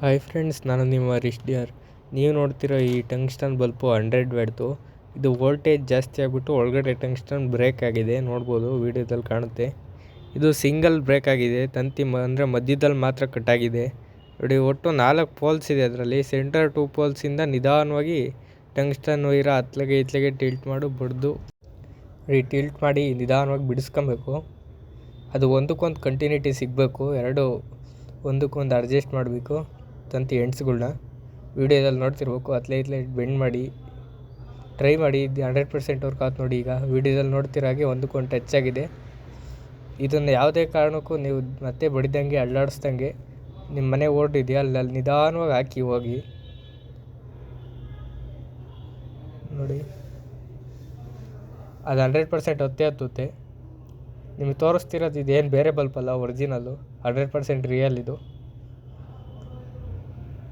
Hi friends, ನಾನು ನಿಮ್ಮ ರಿಶ್ಡಿಯರ್. ನೀವು ನೋಡ್ತಿರೋ ಈ ಟಂಗ್ಸ್ಟನ್ ಬಲ್ಪು 100 ವ್ಯಾಟ್ದು. ಇದು ವೋಲ್ಟೇಜ್ ಜಾಸ್ತಿ ಆಗಿಬಿಟ್ಟು ಒಳಗಡೆ ಟಂಗ್ಸ್ಟನ್ ಬ್ರೇಕ್ ಆಗಿದೆ. ನೋಡ್ಬೋದು, ವೀಡಿಯೋದಲ್ಲಿ ಕಾಣುತ್ತೆ. ಇದು ಸಿಂಗಲ್ ಬ್ರೇಕ್ ಆಗಿದೆ, ತಂತಿ ಅಂದರೆ ಮಧ್ಯದಲ್ಲಿ ಮಾತ್ರ ಕಟ್ಟಾಗಿದೆ. ನೋಡಿ, ಒಟ್ಟು 4 ಪೋಲ್ಸ್ ಇದೆ ಅದರಲ್ಲಿ. ಸೆಂಟರ್ 2 ಪೋಲ್ಸಿಂದ ನಿಧಾನವಾಗಿ ಟಂಗ್ಸ್ಟನ್ ವೈರ ಅತ್ಲಗೆ ಇತ್ಲಗೆ ಟಿಲ್ಟ್ ಬಡ್ದು ಟಿಲ್ಟ್ ಮಾಡಿ ನಿಧಾನವಾಗಿ ಬಿಡಿಸ್ಕೊಬೇಕು. ಅದು ಒಂದಕ್ಕೊಂದು ಕಂಟಿನ್ಯೂಟಿ ಸಿಗಬೇಕು. ಎರಡು ಒಂದಕ್ಕೊಂದು ಅಡ್ಜಸ್ಟ್ ಮಾಡಬೇಕು ತಂತಿ ಎಂಡ್ಸ್ಗಳ್ನ. ವೀಡಿಯೋದಲ್ಲಿ ನೋಡ್ತಿರ್ಬೇಕು. ಅತ್ಲೆ ಇತ್ಲೆ ಬೆಂಡ್ ಮಾಡಿ ಟ್ರೈ ಮಾಡಿ. ಇದು 100% ವರ್ಕ್ ಆಯ್ತು ನೋಡಿ. ಈಗ ವೀಡಿಯೋದಲ್ಲಿ ನೋಡ್ತಿರೋ ಹಾಗೆ ಒಂದಕ್ಕೊಂದು ಟಚ್ ಆಗಿದೆ. ಇದನ್ನು ಯಾವುದೇ ಕಾರಣಕ್ಕೂ ನೀವು ಮತ್ತೆ ಬಡಿದಂಗೆ ಅಳ್ಳಾಡಿಸ್ದಂಗೆ ನಿಮ್ಮ ಮನೆ ಓಲ್ಡ್ ಇದೆಯಾ ಅಲ್ಲಿ ನಿಧಾನವಾಗಿ ಹಾಕಿ ಹೋಗಿ ನೋಡಿ. ಅದು 100% ಹೊತ್ತೇ ಹತ್ತುತ್ತೆ. ನಿಮಗೆ ತೋರಿಸ್ತಿರೋದು ಇದೇನು ಬೇರೆ ಬಲ್ಪಲ್ಲ, ಒರಿಜಿನಲ್ಲು 100% ರಿಯಲ್ ಇದು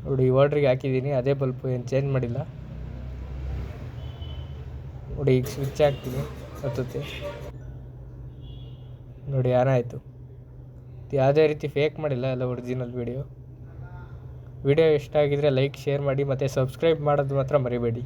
ನೋಡಿ. ಓಲ್ಡ್ರಿಗೆ ಹಾಕಿದ್ದೀನಿ, ಅದೇ ಬಲ್ಪು, ಏನು ಚೇಂಜ್ ಮಾಡಿಲ್ಲ ನೋಡಿ. ಈಗ ಸ್ವಿಚ್ ಹಾಕ್ತೀನಿ, ಹತ್ತುತ್ತೆ ನೋಡಿ. ಆನ್ ಆಯಿತು. ಯಾವುದೇ ರೀತಿ ಫೇಕ್ ಮಾಡಿಲ್ಲ, ಎಲ್ಲ ಒರಿಜಿನಲ್ ವಿಡಿಯೋ ಇಷ್ಟ ಆಗಿದರೆ ಲೈಕ್, ಶೇರ್ ಮಾಡಿ ಮತ್ತು ಸಬ್ಸ್ಕ್ರೈಬ್ ಮಾಡೋದು ಮಾತ್ರ ಮರಿಬೇಡಿ.